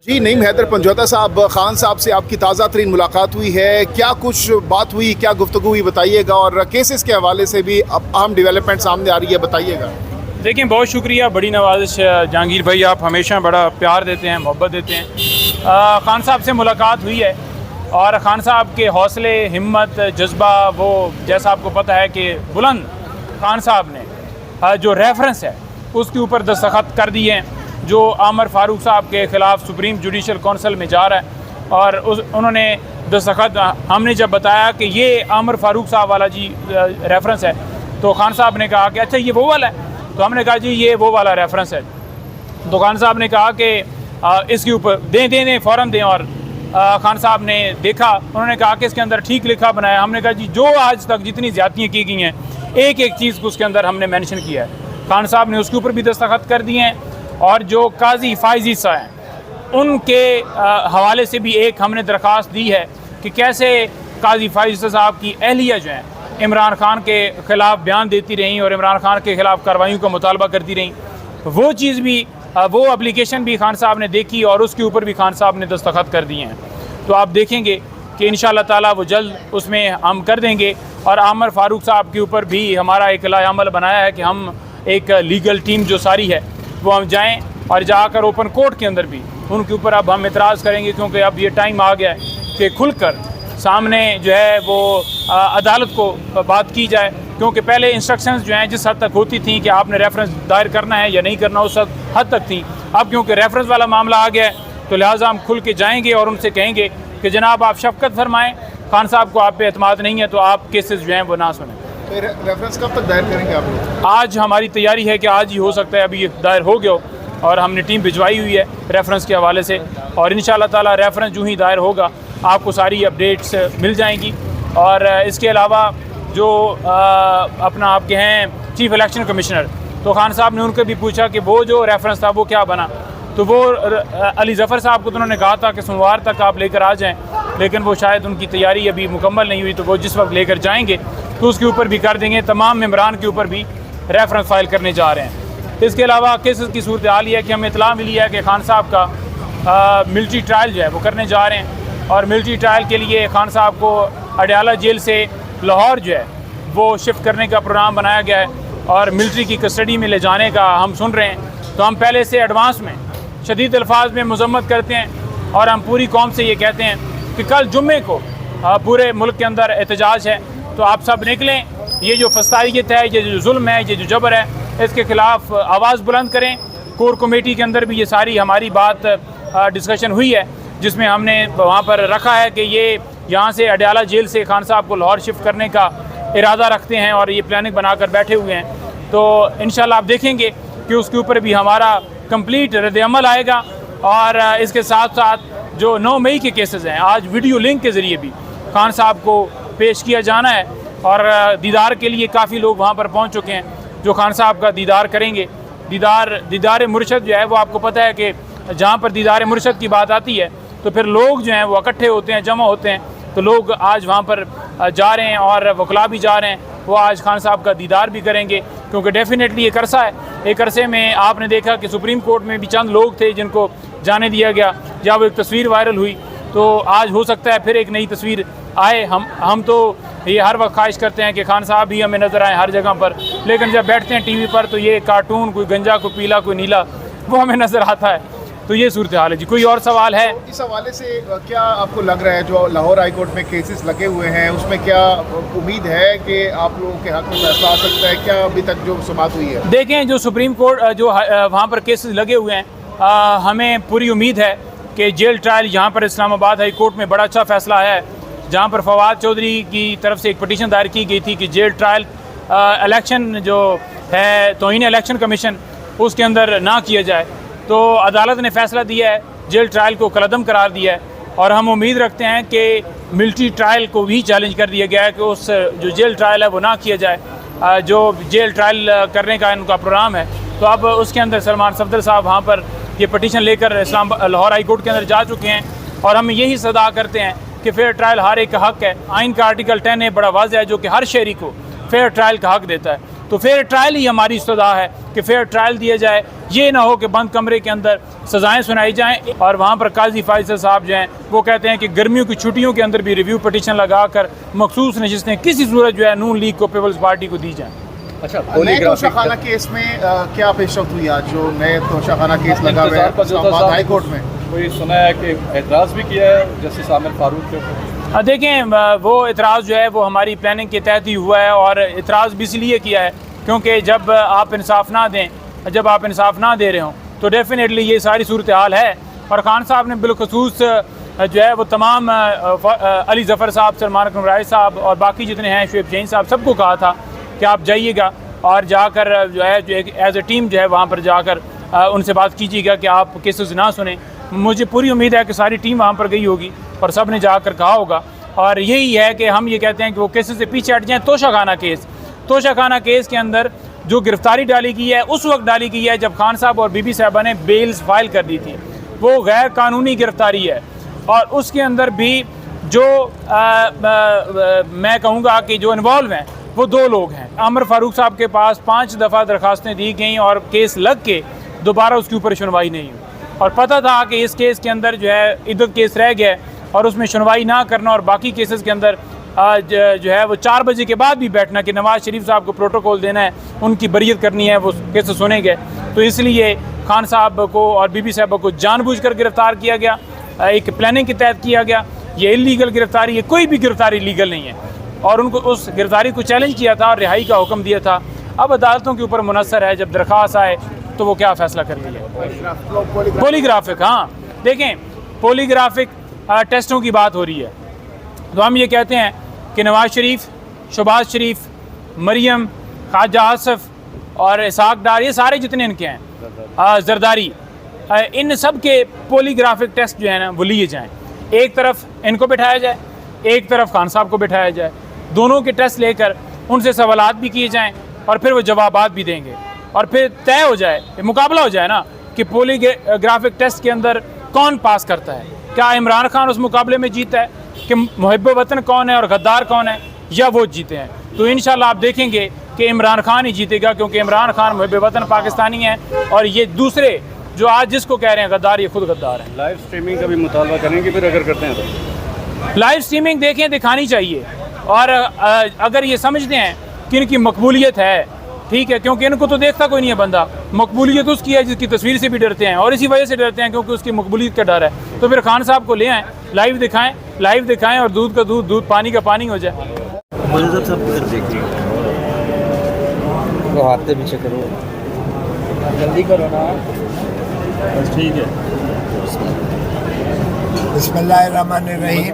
जी नईम हैदर पंजौता साहब, खान साहब से आपकी ताज़ा तरीन मुलाकात हुई है, क्या कुछ बात हुई, क्या गुफ्तगू हुई बताइएगा, और केसेस के हवाले से भी अब अहम डेवलपमेंट सामने आ रही है, बताइएगा। देखिए, बहुत शुक्रिया, बड़ी नवाजिश जहांगीर भाई, आप हमेशा बड़ा प्यार देते हैं, मोहब्बत देते हैं। खान साहब से मुलाकात हुई है और खान साहब के हौसले, हिम्मत, जज्बा, वो जैसा आपको पता है कि बुलंद खान साहब ने जो रेफरेंस है उसके ऊपर दस्तखत कर दिए हैं, जो आमर फारूक साहब के ख़िलाफ़ सुप्रीम जुडिशल कौंसिल में जा रहा है। और उन्होंने दस्तखत, हमने जब बताया कि ये आमर फारूक साहब वाला जी रेफरेंस है, तो खान साहब ने कहा कि अच्छा ये वो वाला है। तो हमने कहा जी ये वो वाला रेफरेंस है। तो खान साहब ने कहा कि इसके ऊपर दें फ़ौरन दें। और खान साहब ने देखा, उन्होंने कहा कि इसके अंदर ठीक लिखा बनाया। हमने कहा जी जो आज तक जितनी ज़्यादतियाँ की गई हैं, एक एक चीज़ को उसके अंदर हमने मेंशन किया है। खान साहब ने उसके ऊपर भी दस्तखत कर दिए हैं। और जो काजी फायजी साहब हैं उनके हवाले से भी एक हमने दरख्वास्त दी है कि कैसे काजी फायजी साहब की अहलिया जो है इमरान खान के ख़िलाफ़ बयान देती रहीं और इमरान खान के ख़िलाफ़ कार्रवाइयों का मुतालबा करती रहीं। वो चीज़ भी, वो एप्लीकेशन भी खान साहब ने देखी और उसके ऊपर भी खान साहब ने दस्तखत कर दिए हैं। तो आप देखेंगे कि इंशाअल्लाह ताला वो जल्द उसमें हम कर देंगे। और आमर फारूक साहब के ऊपर भी हमारा एक लाएअमल बनाया है कि हम एक लीगल टीम जो सारी है वो हम जाएं और जाकर ओपन कोर्ट के अंदर भी उनके ऊपर अब हम इतराज़ करेंगे, क्योंकि अब ये टाइम आ गया है कि खुलकर सामने जो है वो अदालत को बात की जाए। क्योंकि पहले इंस्ट्रक्शंस जो हैं जिस हद तक होती थी कि आपने रेफरेंस दायर करना है या नहीं करना, उस हद तक थी। अब क्योंकि रेफरेंस वाला मामला आ गया है तो लिहाजा हम खुल के जाएंगे और उनसे कहेंगे कि जनाब आप शफकत फरमाएँ, खान साहब को आप पे एतमाद नहीं है तो आप केसेस जो हैं वो ना सुनें। तो रेफरेंस कब तक दायर करेंगे आप लोग? आज हमारी तैयारी है कि आज ही हो सकता है, अभी दायर हो गया और हमने टीम भिजवाई हुई है रेफरेंस के हवाले से। और इंशाअल्लाह ताला रेफरेंस जो ही दायर होगा आपको सारी अपडेट्स मिल जाएंगी। और इसके अलावा जो अपना आपके हैं चीफ़ इलेक्शन कमिश्नर, तो खान साहब ने उनको भी पूछा कि वो जो रेफरेंस था वो क्या बना। तो वो अली ज़फ़र साहब को तो उन्होंने कहा था कि सोमवार तक आप लेकर आ जाएँ, लेकिन वो शायद उनकी तैयारी अभी मुकम्मल नहीं हुई, तो वो जिस वक्त लेकर जाएंगे तो उसके ऊपर भी कर देंगे। तमाम मेम्बरान के ऊपर भी रेफरेंस फ़ाइल करने जा रहे हैं। इसके अलावा केसेस की सूरत हाल ये है कि हमें इतला मिली है कि खान साहब का मिलिट्री ट्रायल जो है वो करने जा रहे हैं। और मिलिट्री ट्रायल के लिए खान साहब को अडयाला जेल से लाहौर जो है वो शिफ्ट करने का प्रोग्राम बनाया गया है और मिलिट्री की कस्टडी में ले जाने का हम सुन रहे हैं। तो हम पहले से एडवांस में शदीद अल्फाज में मजम्मत करते हैं और हम पूरी कौम से ये कहते हैं कि कल जुम्मे को पूरे मुल्क के अंदर एहतजाज है। तो आप सब निकलें, ये जो फस्तारियत है, ये जो जुल्म है, ये जो जबर है, इसके ख़िलाफ़ आवाज़ बुलंद करें। कोर कमेटी के अंदर भी ये सारी हमारी बात डिस्कशन हुई है, जिसमें हमने वहाँ पर रखा है कि ये यहाँ से अडयाला जेल से खान साहब को लाहौर शिफ्ट करने का इरादा रखते हैं और ये प्लानिंग बनाकर बैठे हुए हैं। तो इंशाल्लाह आप देखेंगे कि उसके ऊपर भी हमारा कंप्लीट रद्द-ए-अमल आएगा। और इसके साथ साथ जो 9 मई के केसेस हैं, आज वीडियो लिंक के ज़रिए भी खान साहब को पेश किया जाना है और दीदार के लिए काफ़ी लोग वहाँ पर पहुँच चुके हैं जो खान साहब का दीदार करेंगे। दीदार मुर्शद जो है वो आपको पता है कि जहाँ पर दीदार मुर्शद की बात आती है तो फिर लोग जो हैं वो इकट्ठे होते हैं, जमा होते हैं। तो लोग आज वहाँ पर जा रहे हैं और वकला भी जा रहे हैं, वो आज खान साहब का दीदार भी करेंगे। क्योंकि डेफिनेटली एक अरसा है, एक अरसे में आपने देखा कि सुप्रीम कोर्ट में भी चंद लोग थे जिनको जाने दिया गया या वो एक तस्वीर वायरल हुई। तो आज हो सकता है फिर एक नई तस्वीर आए। हम तो ये हर वक्त ख्वाहिश करते हैं कि खान साहब भी हमें नज़र आए हर जगह पर, लेकिन जब बैठते हैं टीवी पर तो ये कार्टून, कोई गंजा, कोई पीला, कोई नीला, वो हमें नज़र आता है। तो ये सूरत हाल है जी। कोई और सवाल है? इस हवाले से क्या आपको लग रहा है जो लाहौर हाई कोर्ट में केसेस लगे हुए हैं उसमें क्या उम्मीद है कि आप लोगों के हक़ में फैसला आ सकता है? क्या अभी तक जो समाअत हुई है? देखें, जो सुप्रीम कोर्ट जो वहाँ पर केसेस लगे हुए हैं, हमें पूरी उम्मीद है कि जेल ट्रायल यहाँ पर इस्लामाबाद हाई कोर्ट में बड़ा अच्छा फ़ैसला है, जहाँ पर फवाद चौधरी की तरफ से एक पटिशन दायर की गई थी कि जेल ट्रायल इलेक्शन जो है तौहीन इलेक्शन कमीशन उसके अंदर ना किया जाए। तो अदालत ने फ़ैसला दिया है, जेल ट्रायल को कलअदम करार दिया है। और हम उम्मीद रखते हैं कि मिलिट्री ट्रायल को भी चैलेंज कर दिया गया है कि उस जो जेल ट्रायल है वो ना किया जाए। जो जेल ट्रायल करने का इनका प्रोग्राम है, तो अब उसके अंदर सलमान सफदर साहब वहाँ पर ये पटिशन लेकर लाहौर हाई कोर्ट के अंदर जा चुके हैं। और हम यही सदा करते हैं कि फ़ेयर ट्रायल हर एक का हक़ है। आइन का आर्टिकल 10A बड़ा वाज़ेह है जो कि हर शहरी को फ़ेयर ट्रायल का हक़ देता है। तो फेयर ट्रायल ही हमारी इस्तदा है कि फेयर ट्रायल दिया जाए, ये ना हो कि बंद कमरे के अंदर सज़ाएँ सुनाई जाएँ। और वहाँ पर काजी फैसल साहब जो हैं वो कहते हैं कि गर्मियों की छुट्टियों के अंदर भी रिव्यू पटिशन लगा कर मखसूस नशिस्तें किसी सूरत जो है नून लीग को, पीपल्स पार्टी को दी जाएँ। अच्छा, नए तोशाखाना केस में क्या पेशरफ्त हुई आज, जो नए तोशाखाना केस लगा हुआ है इस्लामाबाद हाई कोर्ट में? कोई सुना है कि एतराज़ भी किया है जस्टिस आमिर फारूक के ऊपर? देखें, वो एतराज़ जो है वो हमारी प्लानिंग के तहत ही हुआ है, और एतराज़ भी इसलिए किया है क्योंकि जब आप इंसाफ ना दें, जब आप इंसाफ ना दे रहे हों तो डेफिनेटली ये सारी सूरत हाल है। और खान साहब ने बिलखसूस जो है वो तमाम अली ज़फ़र साहब, सलमान अकरम राय साहब और बाकी जितने हैं, शुएब जहीन साहब, सबको कहा था कि आप जाइएगा और जाकर जो है जो एज ए टीम जो है वहाँ पर जाकर उनसे बात कीजिएगा कि आप केसेस ना सुने। मुझे पूरी उम्मीद है कि सारी टीम वहाँ पर गई होगी और सब ने जाकर कहा होगा, और यही है कि हम ये कहते हैं कि वो केसेस से पीछे हट जाएँ। तोशाखाना केस के अंदर जो गिरफ्तारी डाली गई है उस वक्त डाली गई है जब खान साहब और बीबी साहबा ने बेल्स फाइल कर दी थी, वो गैर कानूनी गिरफ्तारी है। और उसके अंदर भी जो मैं कहूँगा कि जो इन्वॉल्व हैं वो 2 लोग हैं। आमिर फारूक साहब के पास 5 दफ़ा दरखास्तें दी गई और केस लग के दोबारा उसके ऊपर सुनवाई नहीं हुई, और पता था कि इस केस के अंदर जो है इद्दत केस रह गया और उसमें सुनवाई ना करना और बाकी केसेस के अंदर जो है वो 4 बजे के बाद भी बैठना कि नवाज़ शरीफ साहब को प्रोटोकॉल देना है, उनकी बरीयत करनी है, वो केसेस सुने गए। तो इसलिए खान साहब को और बीबी साहबा को जानबूझकर गिरफ़्तार किया गया, एक प्लानिंग के तहत किया गया। ये इलीगल गिरफ्तारी है, कोई भी गिरफ्तारी लीगल नहीं है, और उनको उस गिरफ्तारी को चैलेंज किया था और रिहाई का हुक्म दिया था। अब अदालतों के ऊपर मुनसर है जब दरख्वास्त आए तो वो क्या फ़ैसला कर लिया। पॉलीग्राफिक, हाँ देखें, पॉलीग्राफिक टेस्टों की बात हो रही है, तो हम ये कहते हैं कि नवाज़ शरीफ, शहबाज शरीफ, मरियम, ख्वाजा आसफ और इसाक डार, ये सारे जितने इनके हैं, जरदारी, इन सब के पॉलीग्राफिक टेस्ट जो है ना वो लिए जाएँ। एक तरफ इनको बिठाया जाए, एक तरफ खान साहब को बिठाया जाए, दोनों के टेस्ट लेकर उनसे सवालात भी किए जाएँ और फिर वो जवाबात भी देंगे, और फिर तय हो जाए, मुकाबला हो जाए ना कि पॉलीग्राफिक टेस्ट के अंदर कौन पास करता है। क्या इमरान खान उस मुकाबले में जीता है कि मुहिब वतन कौन है और गद्दार कौन है, या वो जीते हैं? तो इंशाल्लाह आप देखेंगे कि इमरान खान ही जीतेगा, क्योंकि इमरान खान मुहिब वतन पाकिस्तानी है, और ये दूसरे जो आज जिसको कह रहे हैं गद्दार, ये खुद गद्दार है। लाइव स्ट्रीमिंग का भी मुतालबा करेंगे फिर अगर करते हैं तो? लाइव स्ट्रीमिंग देखें, दिखानी चाहिए, और अगर ये समझते हैं कि इनकी मकबूलियत है, ठीक है, क्योंकि इनको तो देखता कोई नहीं है बंदा, मकबूलियत उसकी है जिसकी तस्वीर से भी डरते हैं, और इसी वजह से डरते हैं क्योंकि उसकी मकबूलियत का डर है। तो फिर खान साहब को ले आएँ, लाइव दिखाएं और दूध का दूध, पानी का पानी हो जाए। वो हाथ से पीछे करो, जल्दी करो ना, ठीक है। बिस्मिल्लाहिर्रहमानिर्रहीम।